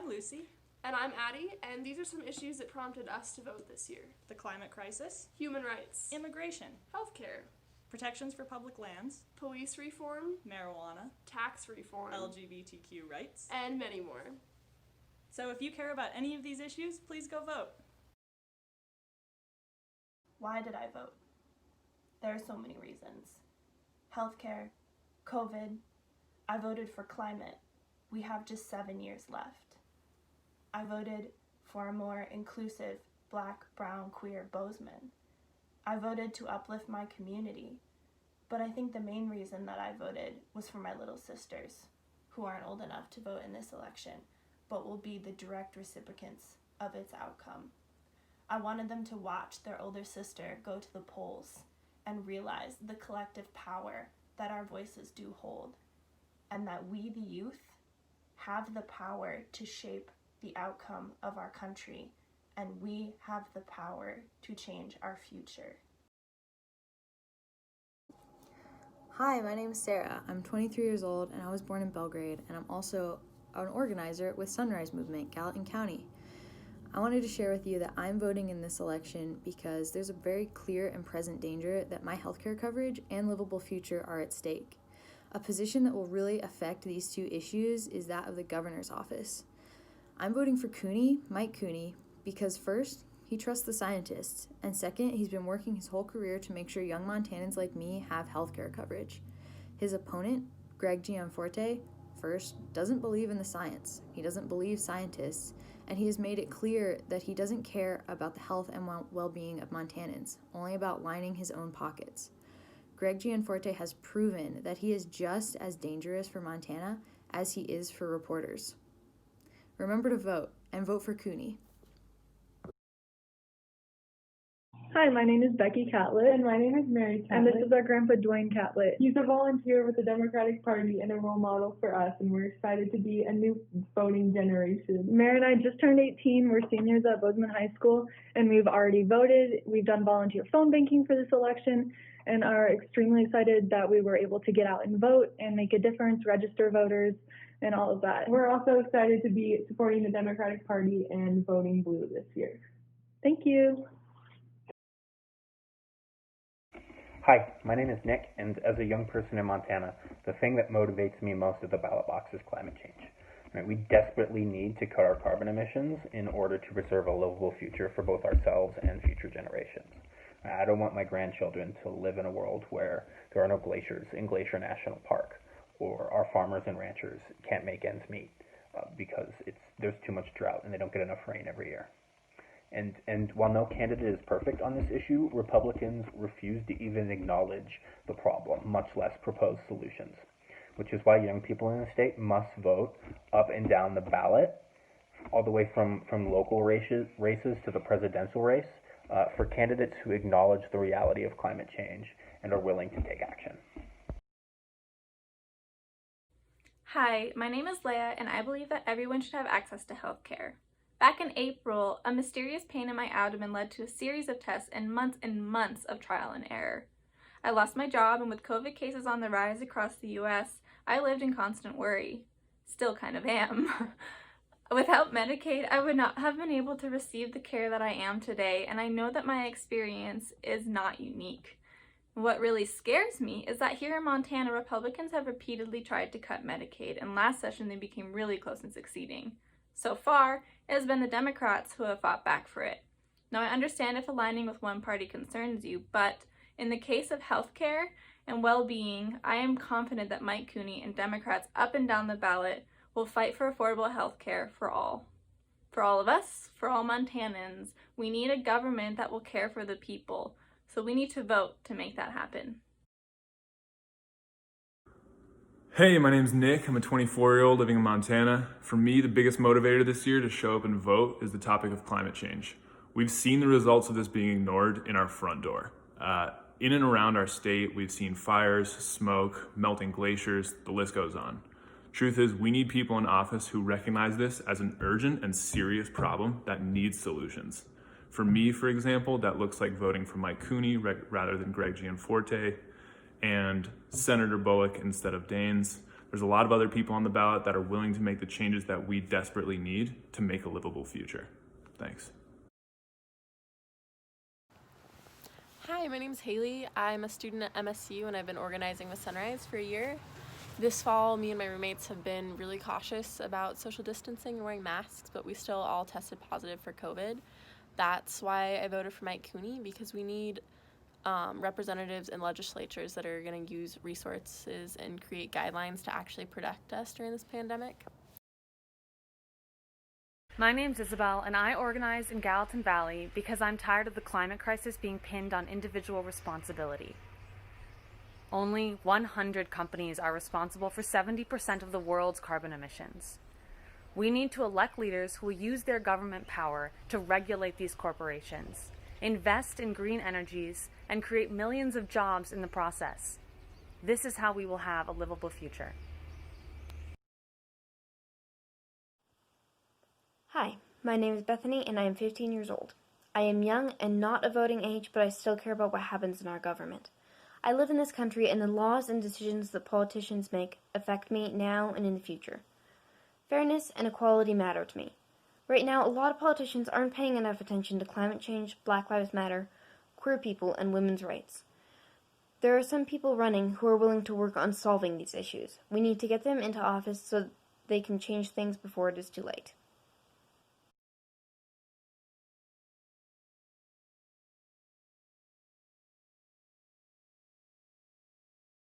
I'm Lucy. And I'm Addie, and these are some issues that prompted us to vote this year. The climate crisis, Human rights, immigration, healthcare, protections for public lands, police reform, marijuana, tax reform, LGBTQ rights, and many more. So if you care about any of these issues, please go vote. Why did I vote? There are so many reasons. Healthcare, COVID. I voted for climate. We have just 7 years left. I voted for a more inclusive Black, brown, queer Bozeman. I voted to uplift my community, but I think the main reason that I voted was for my little sisters, who aren't old enough to vote in this election, but will be the direct recipients of its outcome. I wanted them to watch their older sister go to the polls and realize the collective power that our voices do hold, and that we, the youth, have the power to shape the outcome of our country, and we have the power to change our future. Hi, my name is Sarah. I'm 23 years old and I was born in Belgrade, and I'm also an organizer with Sunrise Movement Gallatin County. I wanted to share with you that I'm voting in this election because there's a very clear and present danger that my healthcare coverage and livable future are at stake. A position that will really affect these two issues is that of the governor's office. I'm voting for Mike Cooney, because first, he trusts the scientists, and second, he's been working his whole career to make sure young Montanans like me have healthcare coverage. His opponent, Greg Gianforte, first, doesn't believe in the science. He doesn't believe scientists, and he has made it clear that he doesn't care about the health and well-being of Montanans, only about lining his own pockets. Greg Gianforte has proven that he is just as dangerous for Montana as he is for reporters. Remember to vote, and vote for Cooney. Hi, my name is Becky Catlett. And my name is Mary Catlett. And this is our grandpa, Dwayne Catlett. He's a volunteer with the Democratic Party and a role model for us, and we're excited to be a new voting generation. Mary and I just turned 18. We're seniors at Bozeman High School, and we've already voted. We've done volunteer phone banking for this election, and are extremely excited that we were able to get out and vote and make a difference, register voters, and all of that. We're also excited to be supporting the Democratic Party and voting blue this year. Thank you. Hi, my name is Nick, and as a young person in Montana, the thing that motivates me most at the ballot box is climate change. Right, we desperately need to cut our carbon emissions in order to preserve a livable future for both ourselves and future generations. I don't want my grandchildren to live in a world where there are no glaciers in Glacier National Park, or our farmers and ranchers can't make ends meet because there's too much drought and they don't get enough rain every year. And while no candidate is perfect on this issue, Republicans refuse to even acknowledge the problem, much less propose solutions, which is why young people in the state must vote up and down the ballot, all the way from local races to the presidential race, for candidates who acknowledge the reality of climate change and are willing to take action. Hi, my name is Leah, and I believe that everyone should have access to health care. Back in April, a mysterious pain in my abdomen led to a series of tests and months of trial and error. I lost my job, and with COVID cases on the rise across the US, I lived in constant worry. Still kind of am. Without Medicaid, I would not have been able to receive the care that I am today, and I know that my experience is not unique. What really scares me is that here in Montana, Republicans have repeatedly tried to cut Medicaid, and last session they became really close in succeeding. So far, it has been the Democrats who have fought back for it. Now, I understand if aligning with one party concerns you, but in the case of healthcare and well-being, I am confident that Mike Cooney and Democrats up and down the ballot will fight for affordable healthcare for all. For all of us, for all Montanans, we need a government that will care for the people, so we need to vote to make that happen. Hey, my name's Nick. I'm a 24-year-old living in Montana. For me, the biggest motivator this year to show up and vote is the topic of climate change. We've seen the results of this being ignored in our front door. In and around our state, we've seen fires, smoke, melting glaciers, the list goes on. Truth is, we need people in office who recognize this as an urgent and serious problem that needs solutions. For me, for example, that looks like voting for Mike Cooney rather than Greg Gianforte, and Senator Bullock instead of Daines. There's a lot of other people on the ballot that are willing to make the changes that we desperately need to make a livable future. Thanks. Hi, my name's Haley. I'm a student at MSU and I've been organizing with Sunrise for a year. This fall, me and my roommates have been really cautious about social distancing and wearing masks, but we still all tested positive for COVID. That's why I voted for Mike Cooney, because we need representatives and legislatures that are going to use resources and create guidelines to actually protect us during this pandemic. My name's Isabel, and I organize in Gallatin Valley because I'm tired of the climate crisis being pinned on individual responsibility. Only 100 companies are responsible for 70% of the world's carbon emissions. We need to elect leaders who will use their government power to regulate these corporations, invest in green energies, and create millions of jobs in the process. This is how we will have a livable future. Hi, my name is Bethany and I am 15 years old. I am young and not of voting age, but I still care about what happens in our government. I live in this country and the laws and decisions that politicians make affect me now and in the future. Fairness and equality matter to me. Right now, a lot of politicians aren't paying enough attention to climate change, Black Lives Matter, queer people, and women's rights. There are some people running who are willing to work on solving these issues. We need to get them into office so they can change things before it is too late.